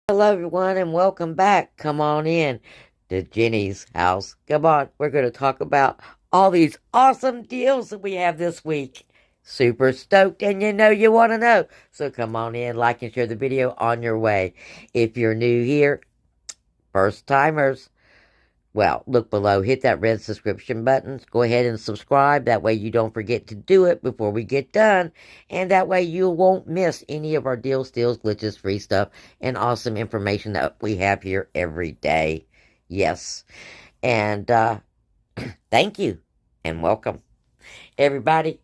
Hello, everyone, and welcome back. Come on in to Jenny's house. Come on, we're going to talk about all these awesome deals that we have this week. Super stoked, and you know you want to know. So come on in, like and share the video on your way. If you're new here, first timers, well, look below, hit that red subscription button. Go ahead and subscribe. That way you don't forget to do it before we get done. And that way you won't miss any of our deals, steals, glitches, free stuff, and awesome information that we have here every day. Yes. And thank you and welcome. Everybody,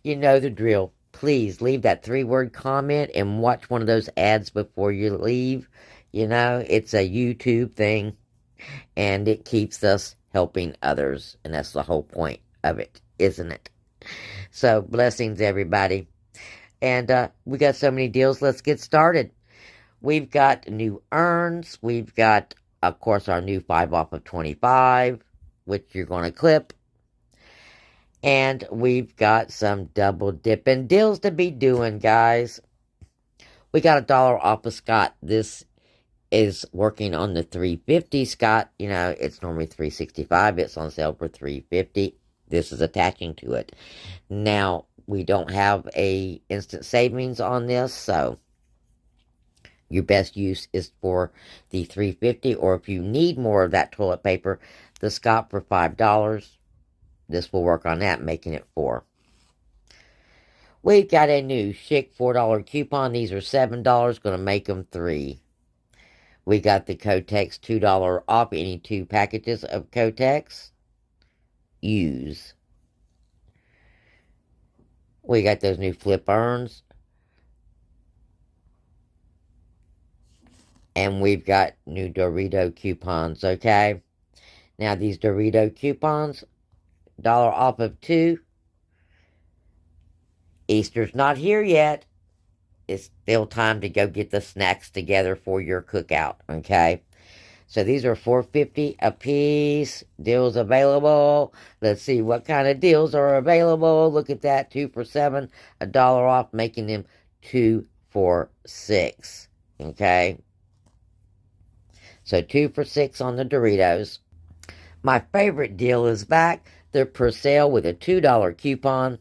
you know the drill. Please leave that 3-word comment and watch one of those ads before you leave. You know, it's a YouTube thing. And it keeps us helping others. And that's the whole point of it, isn't it? So, blessings, everybody. And we got so many deals. Let's get started. We've got new urns. We've got, of course, our new 5 off of 25, which you're going to clip. And we've got some double dipping deals to be doing, guys. We got $1 off of Scott. This is working on the 350 Scott. You know, it's normally 365. It's on sale for 350. This is attaching to it. Now, we don't have a instant savings on this, so your best use is for the 350, or if you need more of that toilet paper, the Scott for $5. This will work on that, making it 4. We've got a new chic $4 coupon. These are $7, going to make them 3. We got the Kotex $2 off any 2 packages of Kotex. Use. We got those new flip urns. And we've got new Dorito coupons, okay? Now, these Dorito coupons, $1 off of 2. Easter's not here yet. It's still time to go get the snacks together for your cookout, okay? So these are $4.50 a piece. Deals available. Let's see what kind of deals are available. Look at that, 2 for $7, $1 off, making them 2 for $6, okay? So 2 for $6 on the Doritos. My favorite deal is back. They're Persil with a $2 coupon.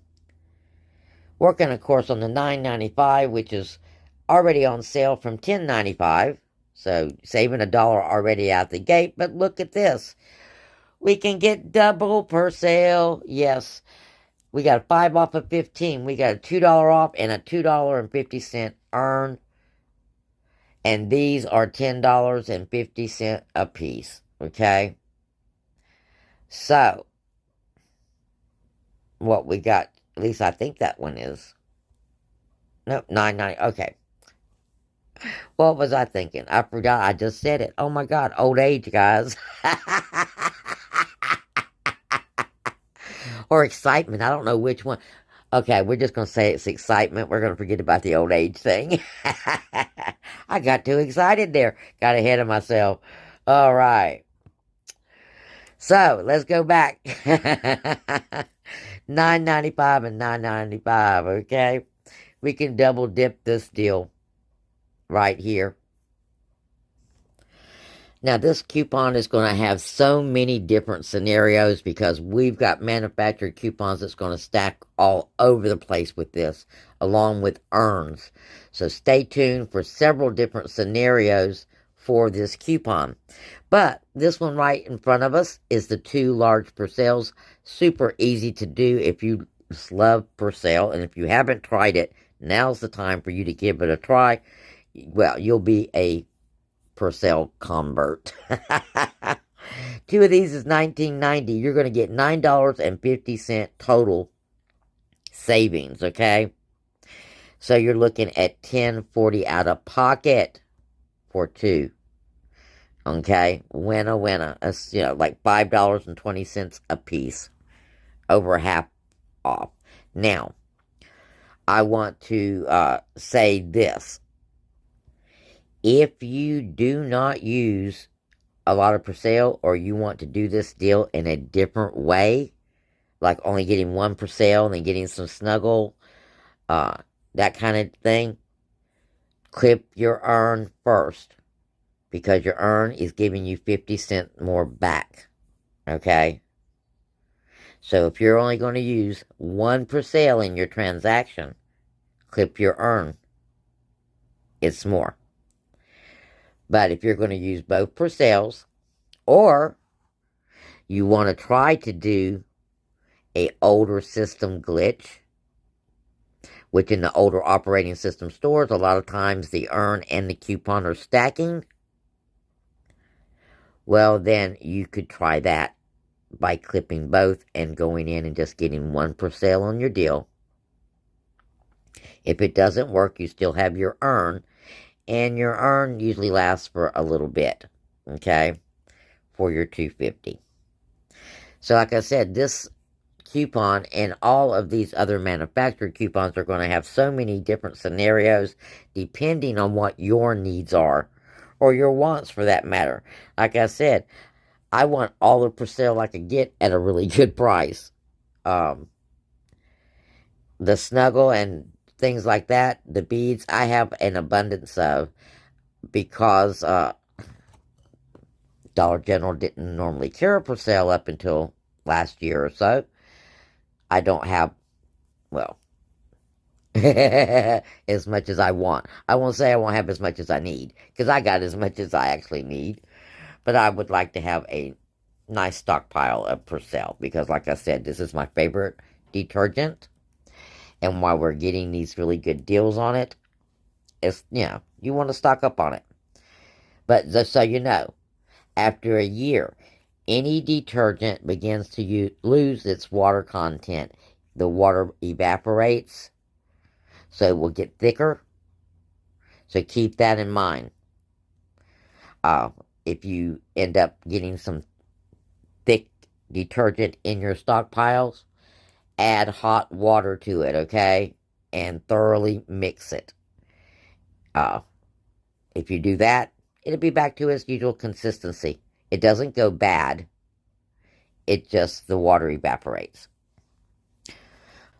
Working, of course, on the $9.95, which is already on sale from $10.95. So, saving $1 already out the gate. But look at this. We can get double Persil. Yes. We got a 5 off of 15. We got a $2 off and a $2.50 earn. And these are $10.50 a piece. Okay? So, what we got. At least I think that one is. Nope, $9.90. Okay. What was I thinking? I forgot. I just said it. Oh my God. Old age, guys. Or excitement. I don't know which one. Okay, we're just going to say it's excitement. We're going to forget about the old age thing. I got too excited there. Got ahead of myself. All right. So, let's go back. $9.95 and $9.95, okay? We can double dip this deal right here. Now, this coupon is going to have so many different scenarios because we've got manufactured coupons that's going to stack all over the place with this, along with earns. So stay tuned for several different scenarios for this coupon. But this one right in front of us is the 2 large Persils. Super easy to do if you love Persil. And if you haven't tried it, now's the time for you to give it a try. Well, you'll be a Persil convert. 2 of these is $19.90. You're going to get $9.50 total savings, okay? So you're looking at $10.40 out of pocket for 2. Okay, winner. That's, you know, like $5.20 a piece, over half off. Now, I want to say this. If you do not use a lot of Persil, or you want to do this deal in a different way, like only getting 1 Persil and then getting some Snuggle, that kind of thing, clip your urn first. because your earn is giving you 50 cents more back. Okay? So if you're only going to use one Persil in your transaction, clip your earn. It's more. But if you're going to use both Persils, or you want to try to do a older system glitch, which in the older operating system stores, a lot of times the earn and the coupon are stacking, well, then you could try that by clipping both and going in and just getting one Persil on your deal. If it doesn't work, you still have your earn, and your earn usually lasts for a little bit, okay, for your $2.50. So like I said, this coupon and all of these other manufactured coupons are going to have so many different scenarios depending on what your needs are, or your wants for that matter. Like I said, I want all the Persil I could get at a really good price. The Snuggle and things like that, the beads, I have an abundance of, because Dollar General didn't normally carry Persil up until last year or so. I don't have, well, as much as I want. I won't say I won't have as much as I need, because I got as much as I actually need. But I would like to have a nice stockpile of Persil, because like I said, this is my favorite detergent. And while we're getting these really good deals on it, it's, you want to stock up on it. But just so you know, after a year, any detergent begins to lose its water content. The water evaporates, so it will get thicker. So keep that in mind. If you end up getting some thick detergent in your stockpiles, add hot water to it, okay? And thoroughly mix it. If you do that, it'll be back to its usual consistency. It doesn't go bad. It just, the water evaporates.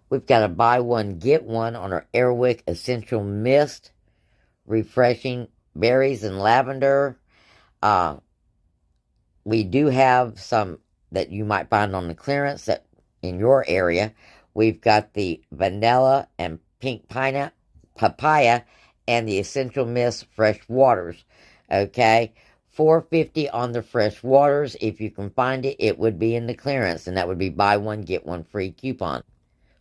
We've got a buy one, get one on our Airwick Essential Mist. Refreshing berries and lavender. We do have some that you might find on the clearance that in your area. We've got the vanilla and pink papaya and the Essential Mist fresh waters. Okay, $4.50 on the fresh waters. If you can find it, it would be in the clearance, and that would be buy one get one free coupon.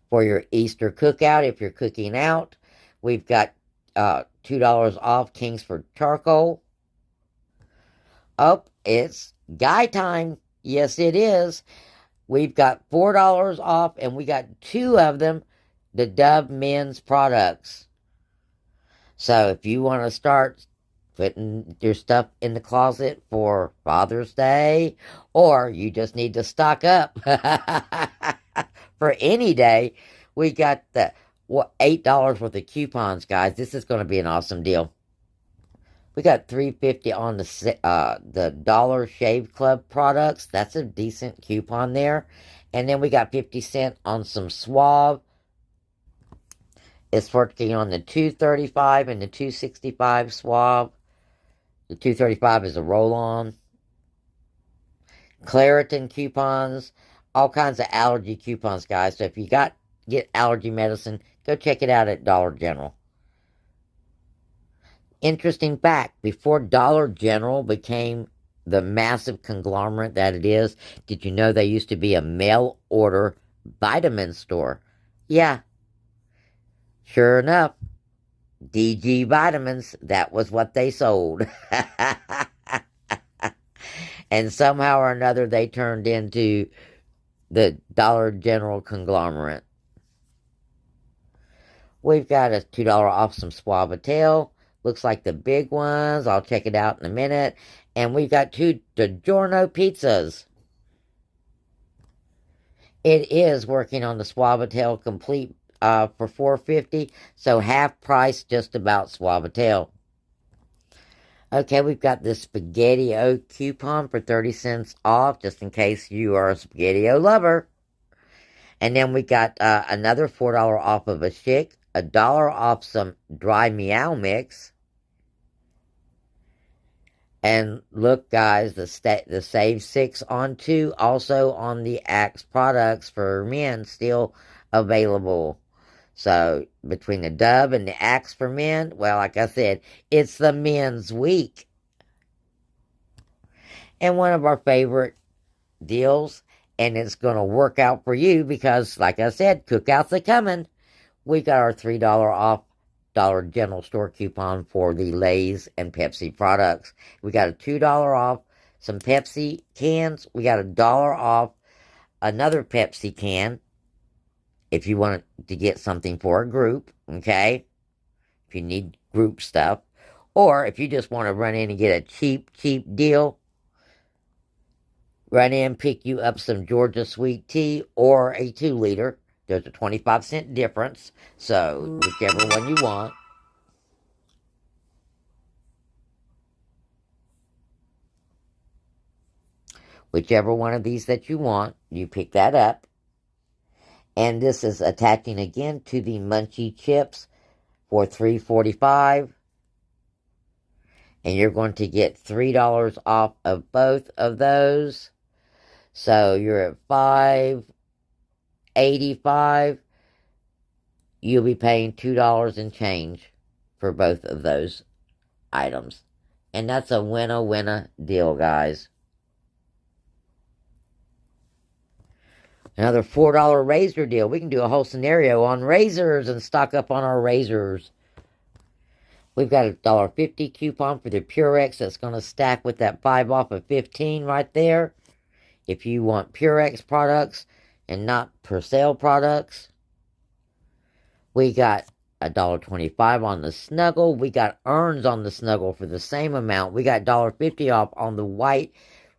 For your Easter cookout, if you're cooking out, we've got $2 off Kingsford charcoal. Oh, it's guy time. Yes, it is. We've got $4 off, and we got 2 of them, the Dove men's products. So if you want to start putting your stuff in the closet for Father's Day, or you just need to stock up for any day, we got the $8 worth of coupons, guys. This is going to be an awesome deal. We got $3.50 on the Dollar Shave Club products. That's a decent coupon there. And then we got 50 cents on some Suave. It's working on the $2.35 and the $2.65 Suave. The $2.35 is a roll-on. Claritin coupons. All kinds of allergy coupons, guys. So if you get allergy medicine, go check it out at Dollar General. Interesting fact, before Dollar General became the massive conglomerate that it is, did you know they used to be a mail-order vitamin store? Yeah. Sure enough, DG Vitamins, that was what they sold. And somehow or another, they turned into the Dollar General conglomerate. We've got a $2 off some Suavitel. Looks like the big ones. I'll check it out in a minute. And we've got 2 DiGiorno pizzas. It is working on the Suavitel Complete for $4.50. So half price just about Suavitel. Okay, we've got this SpaghettiO coupon for 30 cents off, just in case you are a SpaghettiO lover. And then we got another $4 off of a Schick, $1 off some dry Meow Mix, And look, guys, the Save 6 on 2 also on the Axe products for men still available. So between the Dove and the Axe for men, well, like I said, it's the men's week. And one of our favorite deals, and it's going to work out for you because, like I said, cookouts are coming. We got our $3 off Dollar General Store coupon for the Lay's and Pepsi products. We got a $2 off some Pepsi cans. We got $1 off another Pepsi can if you want to get something for a group, okay? If you need group stuff. Or if you just want to run in and get a cheap deal, run in, pick you up some Georgia sweet tea or a 2-liter. There's a 25-cent difference, so whichever one you want. Whichever one of these that you want, you pick that up. And this is attaching again to the Munchie chips for $3.45. And you're going to get $3 off of both of those. So you're at $5.85. You'll be paying $2 and change for both of those items. And that's a winner deal, guys. Another $4 razor deal. We can do a whole scenario on razors and stock up on our razors. We've got a $1.50 coupon for the Purex that's going to stack with that 5 off of 15 right there. If you want Purex products and not Persil products. We got $1.25 on the Snuggle. We got earns on the Snuggle for the same amount. We got $1.50 off on the white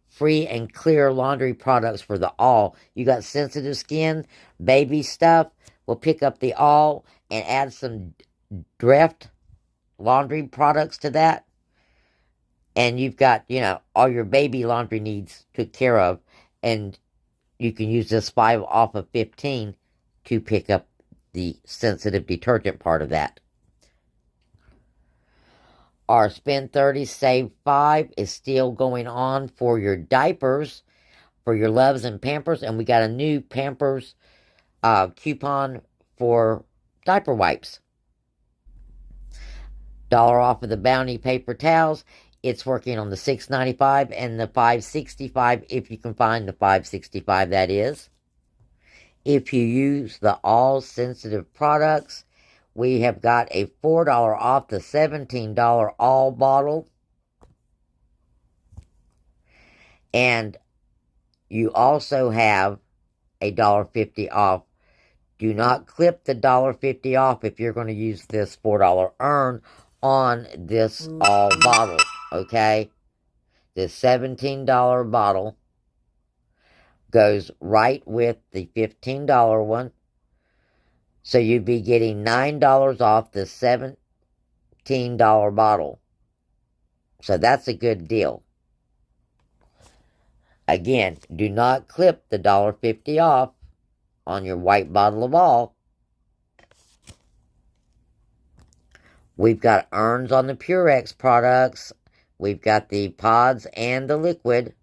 free and clear laundry products for the all. You got sensitive skin, baby stuff. We'll pick up the all and add some Dreft laundry products to that. And you've got, all your baby laundry needs took care of. And you can use this 5 off of 15 to pick up the sensitive detergent part of that. Our spend 30, save 5 is still going on for your diapers, for your Loves and Pampers, and we got a new Pampers coupon for diaper wipes. $1 off of the Bounty paper towels. It's working on the $6.95 and the $5.65 if you can find the $5.65, that is. If you use the all sensitive products, we have got a $4 off the $17 all bottle. And you also have a $1.50 off. Do not clip the $1.50 off if you're going to use this $4 earn on this all bottle, okay? This $17 bottle goes right with the $15 one. So you'd be getting $9 off the $17 bottle. So that's a good deal. Again, do not clip the $1.50 off on your white bottle of all. We've got earns on the Purex products. We've got the pods and the liquid.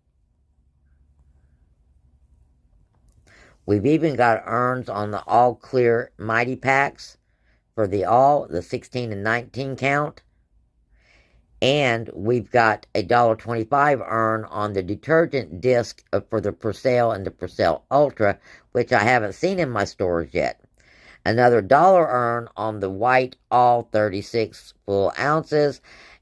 We've even got earns on the all clear Mighty Packs for the 16 and 19 count. And we've got a $1.25 earn on the detergent disc for the Persil and the Persil Ultra, which I haven't seen in my stores yet. Another $1 earn on the white all 36 full ounces.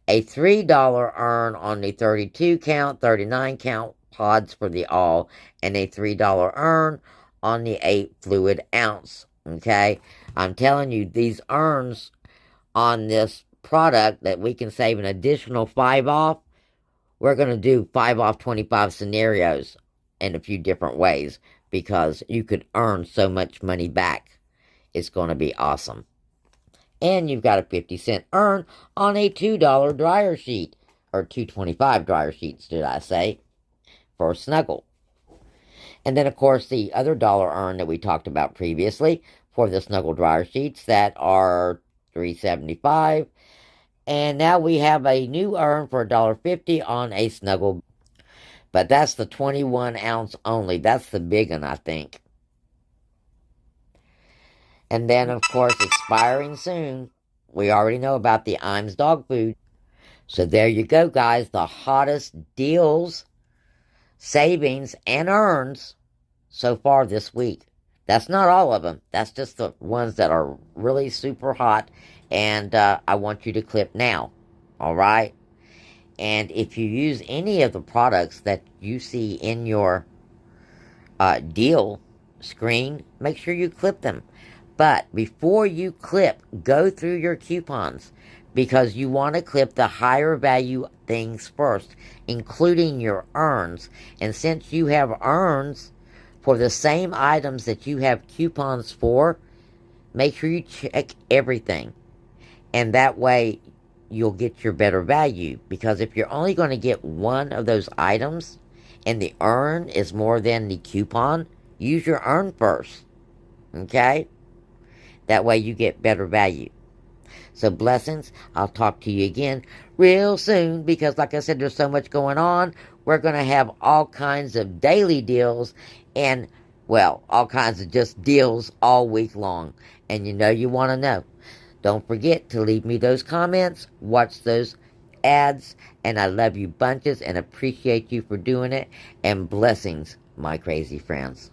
A $3 earn on the 32 count, 39 count pods for the all. And a $3 earn on the 8 fluid ounce. Okay? I'm telling you, these earns on this product that we can save an additional 5 off. We're going to do 5 off 25 scenarios in a few different ways because you could earn so much money back. It's going to be awesome. And you've got a 50-cent earn on a $2 dryer sheet. Or $2.25 dryer sheets, did I say? For a Snuggle. And then, of course, the other dollar earn that we talked about previously for the Snuggle dryer sheets that are $3.75. And now we have a new urn for $1.50 on a Snuggle. But that's the 21 ounce only. That's the big one, I think. And then, of course, expiring soon. We already know about the Iams dog food. So there you go, guys. The hottest deals, savings, and earns so far this week. That's not all of them. That's just the ones that are really super hot. And I want you to clip now. All right? And if you use any of the products that you see in your deal screen, make sure you clip them. But before you clip, go through your coupons because you want to clip the higher value things first, including your earns. And since you have earns for the same items that you have coupons for, make sure you check everything. And that way you'll get your better value. Because if you're only going to get one of those items and the earn is more than the coupon, use your earn first. Okay? That way you get better value. So blessings. I'll talk to you again real soon because like I said, there's so much going on. We're going to have all kinds of daily deals and, well, all kinds of just deals all week long. And you know you want to know. Don't forget to leave me those comments, watch those ads, and I love you bunches and appreciate you for doing it. And blessings, my crazy friends.